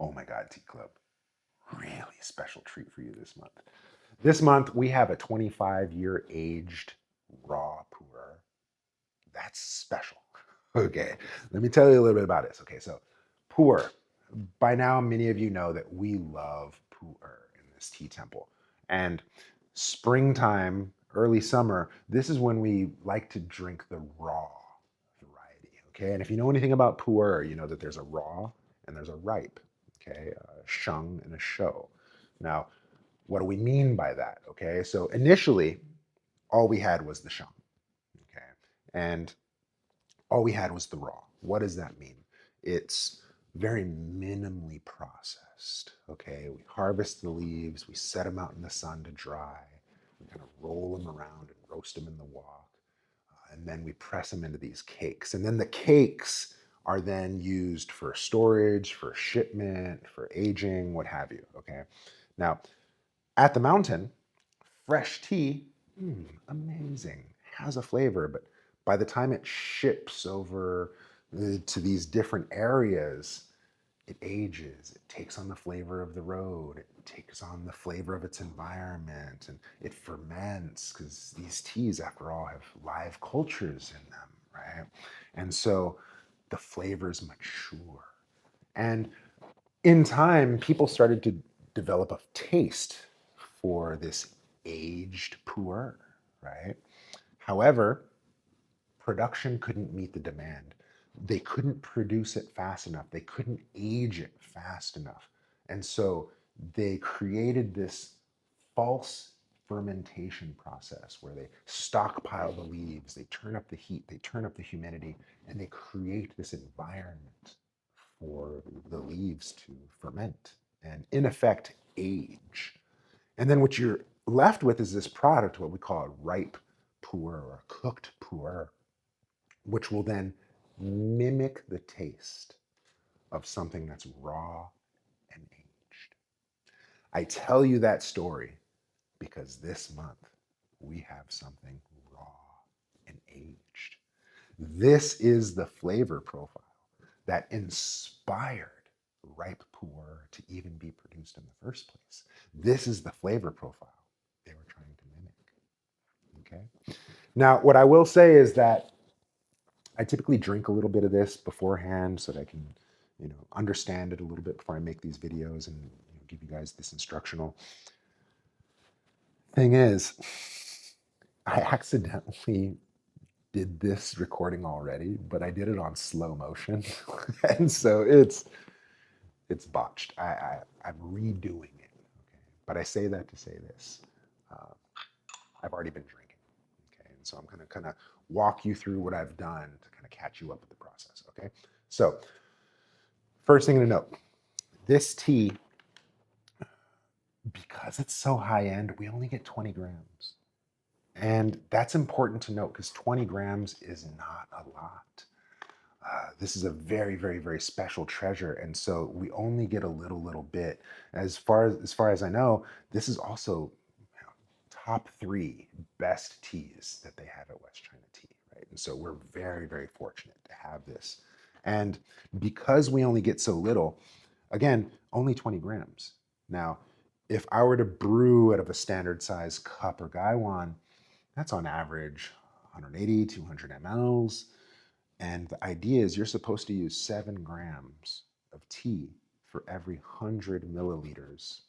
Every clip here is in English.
Oh my God, Tea Club. Really special treat for you this month. This month, we have a 25-year aged raw pu'er. That's special. Okay, let me tell you a little bit about this. Okay, so pu'er. By now, many of you know that we love pu'er in this tea temple. And springtime, early summer, this is when we like to drink the raw variety. Okay, and if you know anything about pu'er, you know that there's a raw and there's a ripe. Okay, a sheng and a shou. Now, what do we mean by that? Okay, so initially, all we had was the sheng. Okay, and all we had was the raw. What does that mean? It's very minimally processed. Okay, we harvest the leaves, we set them out in the sun to dry, we kind of roll them around and roast them in the wok, and then we press them into these cakes. And then the cakes are then used for storage, for shipment, for aging, what have you. Okay, now at the mountain, fresh tea, amazing, has a flavor, but by the time it ships over to these different areas, it ages. It takes on the flavor of the road. It takes on the flavor of its environment, and it ferments because these teas, after all, have live cultures in them, right? And so the flavors mature. And in time, people started to develop a taste for this aged pu'er, right? However, production couldn't meet the demand. They couldn't produce it fast enough. They couldn't age it fast enough. And so they created this false fermentation process where they stockpile the leaves, they turn up the heat, they turn up the humidity, and they create this environment for the leaves to ferment and, in effect, age. And then what you're left with is this product, what we call a ripe pu'er or a cooked pu'er, which will then mimic the taste of something that's raw and aged. I tell you that story because this month we have something raw and aged. This is the flavor profile that inspired ripe pu'er to even be produced in the first place. This is the flavor profile they were trying to mimic. Okay. Now, what I will say is that I typically drink a little bit of this beforehand so that I can, understand it a little bit before I make these videos and give you guys this instructional. Thing is, I accidentally did this recording already, but I did it on slow motion, and so it's botched. I'm redoing it. Okay, but I say that to say this: uh, I've already been drinking. Okay, and so I'm going to kind of walk you through what I've done to kind of catch you up with the process. Okay, so first thing to note: this tea, because it's so high end, we only get 20 grams. And that's important to note because 20 grams is not a lot. This is a very, very, very special treasure, and so we only get a little bit. As far as I know, this is also top three best teas that they have at West China Tea, right? And so we're very, very fortunate to have this. And because we only get so little, again, only 20 grams. Now, if I were to brew out of a standard size cup or gaiwan, that's on average 180, 200 mLs. And the idea is you're supposed to use 7 grams of tea for every 100 milliliters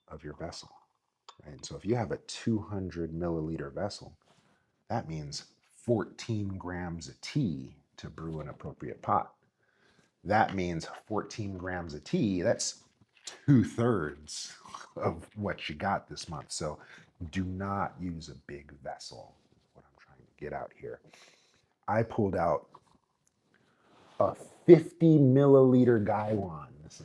of your vessel. Right? And so if you have a 200 milliliter vessel, that means 14 grams of tea to brew an appropriate pot. That means 14 grams of tea, that's 2/3 of what you got this month. So do not use a big vessel. What I'm trying to get out here. I pulled out a 50 milliliter Gaiwan. It's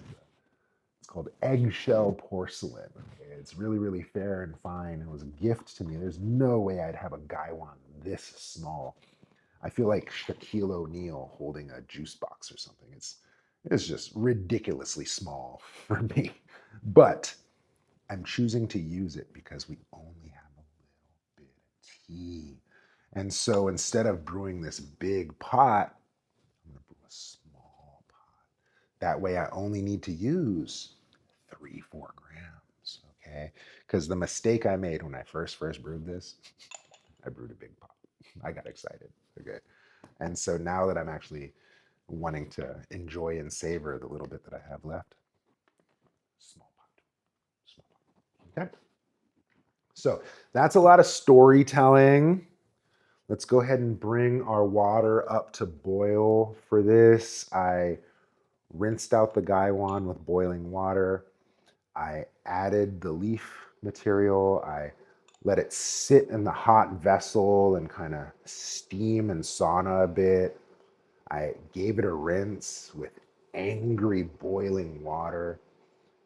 called eggshell porcelain. Okay? It's really, really fair and fine. It was a gift to me. There's no way I'd have a Gaiwan this small. I feel like Shaquille O'Neal holding a juice box or something. It's just ridiculously small for me. But I'm choosing to use it because we only have a little bit of tea. And so instead of brewing this big pot, I'm going to brew a small pot. That way I only need to use 3, 4 grams. Okay. Because the mistake I made when I first brewed this, I brewed a big pot. I got excited. Okay. And so now that I'm actually wanting to enjoy and savor the little bit that I have left, small pot, small pot. Okay. So that's a lot of storytelling. Let's go ahead and bring our water up to boil for this. I rinsed out the gaiwan with boiling water. I added the leaf material. I let it sit in the hot vessel and kind of steam and sauna a bit. I gave it a rinse with angry boiling water.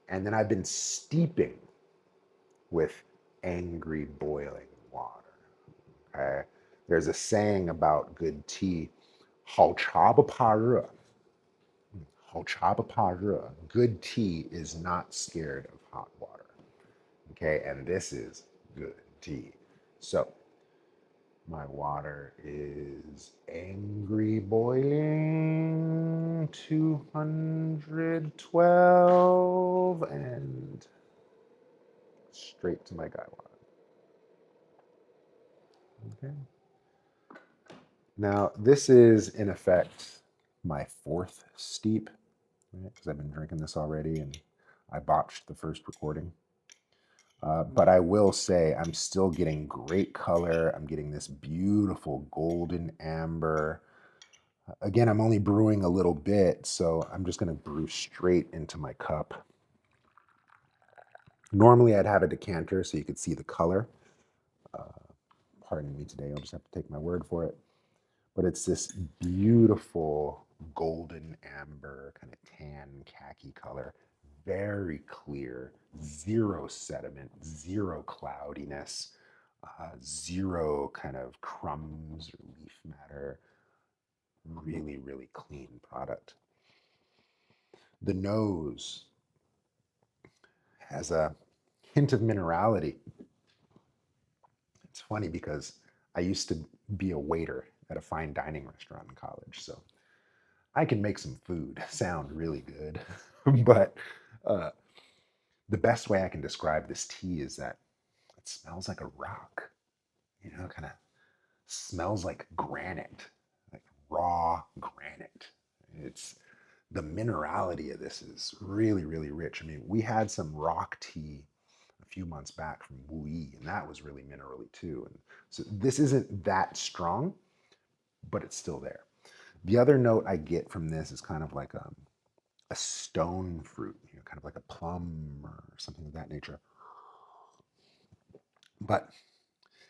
And then I've been steeping with angry boiling water. Okay? There's a saying about good tea, 好茶不怕热. 好茶不怕热. Good tea is not scared of hot water. Okay, and this is good tea. So my water is angry boiling 212 and straight to my gaiwan. Okay. Now this is in effect my fourth steep, right? Because I've been drinking this already and I botched the first recording. But I will say I'm still getting great color. I'm getting this beautiful golden amber. Again, I'm only brewing a little bit, so I'm just going to brew straight into my cup. Normally, I'd have a decanter so you could see the color. Uh, Pardon me today, I'll just have to take my word for it. But it's this beautiful golden amber, kind of tan khaki color. Very clear, zero sediment, zero cloudiness, zero kind of crumbs or leaf matter. Really, really clean product. The nose has a hint of minerality. It's funny because I used to be a waiter at a fine dining restaurant in college, so I can make some food sound really good. But uh, the best way I can describe this tea is that it smells like a rock, kind of smells like granite, like raw granite. It's the minerality of this is really, really rich. I mean, we had some rock tea a few months back from Wui, and that was really minerally too. And so this isn't that strong, but it's still there. The other note I get from this is kind of like a stone fruit, kind of like a plum or something of that nature, but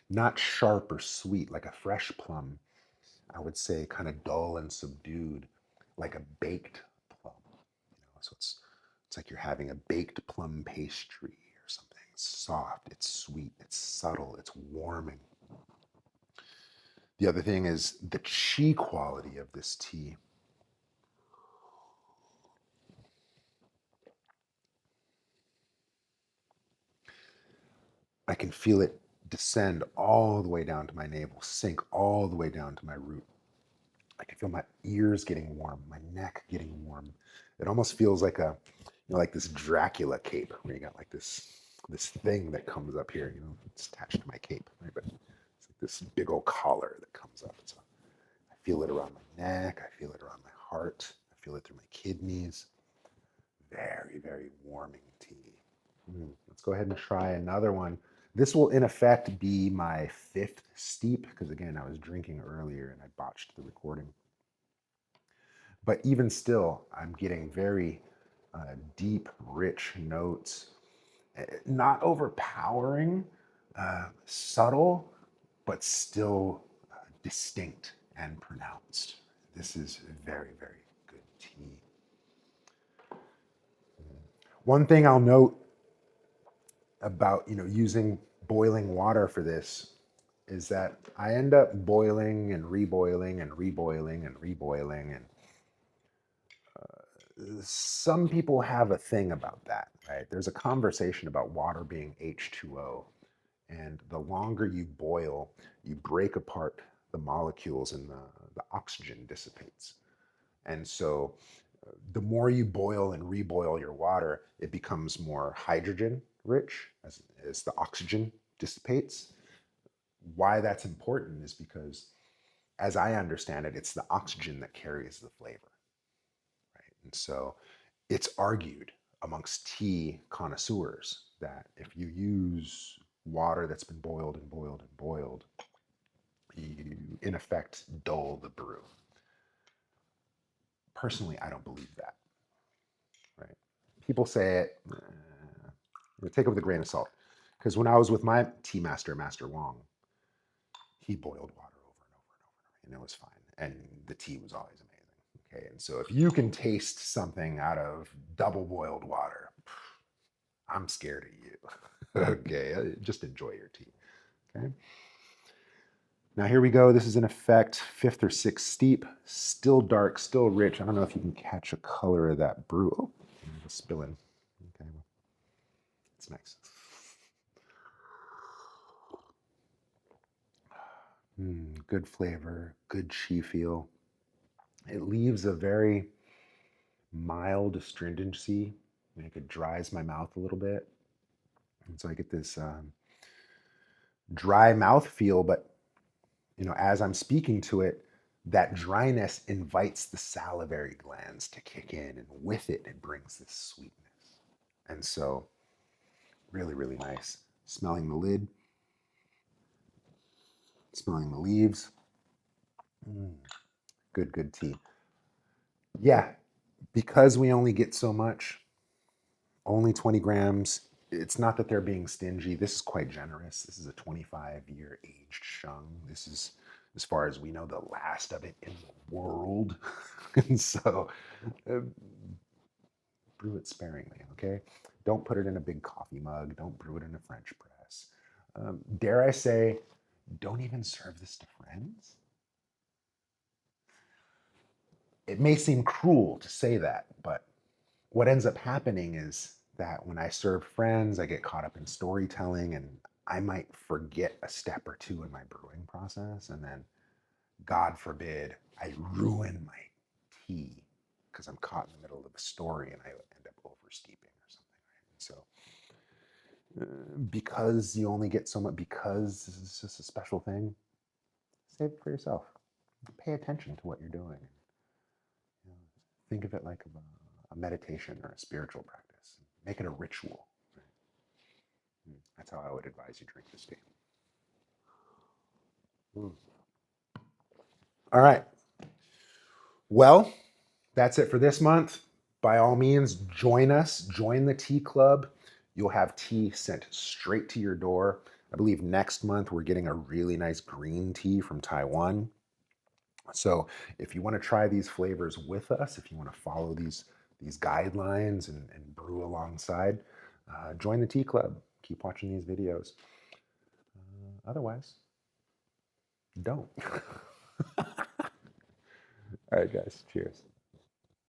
not sharp or sweet like a fresh plum. I would say kind of dull and subdued, like a baked plum. So it's like you're having a baked plum pastry or something. It's soft, it's sweet, it's subtle, it's warming. The other thing is the chi quality of this tea. I can feel it descend all the way down to my navel, sink all the way down to my root. I can feel my ears getting warm, my neck getting warm. It almost feels like like this Dracula cape, where you got like this thing that comes up here. It's attached to my cape, right? But it's like this big old collar that comes up. So I feel it around my neck. I feel it around my heart. I feel it through my kidneys. Very, very warming tea. Let's go ahead and try another one. This will, in effect, be my fifth steep because, again, I was drinking earlier and I botched the recording. But even still, I'm getting very deep, rich notes, not overpowering, subtle, but still distinct and pronounced. This is very, very good tea. One thing I'll note about using boiling water for this is that I end up boiling and reboiling and reboiling and reboiling, and some people have a thing about that, right? There's a conversation about water being H2O, and the longer you boil, you break apart the molecules and the oxygen dissipates. And so The more you boil and reboil your water, it becomes more hydrogen rich as the oxygen dissipates. Why that's important is because, as I understand it, it's the oxygen that carries the flavor, right? And so it's argued amongst tea connoisseurs that if you use water that's been boiled and boiled and boiled, you in effect dull the brew. Personally, I don't believe that, right? People say it, take it with a grain of salt. Because when I was with my tea master, Master Wong, he boiled water over and over and over, and it was fine. And the tea was always amazing. Okay, and so if you can taste something out of double boiled water, I'm scared of you. Okay, just enjoy your tea. Okay. Now here we go. This is in effect fifth or sixth steep, still dark, still rich. I don't know if you can catch a color of that brew. Oh, it's spilling. Okay, well, it's nice. Good flavor, good chi feel. It leaves a very mild astringency. Like it dries my mouth a little bit. And so I get this dry mouth feel, but as I'm speaking to it, that dryness invites the salivary glands to kick in, and with it, it brings this sweetness. And so, really, really nice. Smelling the lid, smelling the leaves. Good, good tea. Yeah, because we only get so much, only 20 grams. It's not that they're being stingy. This is quite generous. This is a 25-year aged shung. This is, as far as we know, the last of it in the world. And so, uh, brew it sparingly, okay? Don't put it in a big coffee mug. Don't brew it in a French press. Dare I say, don't even serve this to friends. It may seem cruel to say that, but what ends up happening is that when I serve friends, I get caught up in storytelling and I might forget a step or two in my brewing process. And then, God forbid, I ruin my tea because I'm caught in the middle of a story and I end up oversteeping or something. Right? So, because you only get so much, because this is just a special thing, save it for yourself. Pay attention to what you're doing. You know, think of it like a meditation or a spiritual practice. Make it a ritual. Right? That's how I would advise you drink this tea. Mm. All right. Well, that's it for this month. By all means, join us, join the tea club. You'll have tea sent straight to your door. I believe next month we're getting a really nice green tea from Taiwan. So if you want to try these flavors with us, if you want to follow these guidelines and brew alongside, join the tea club. Keep watching these videos. Otherwise, don't. All right, guys. Cheers.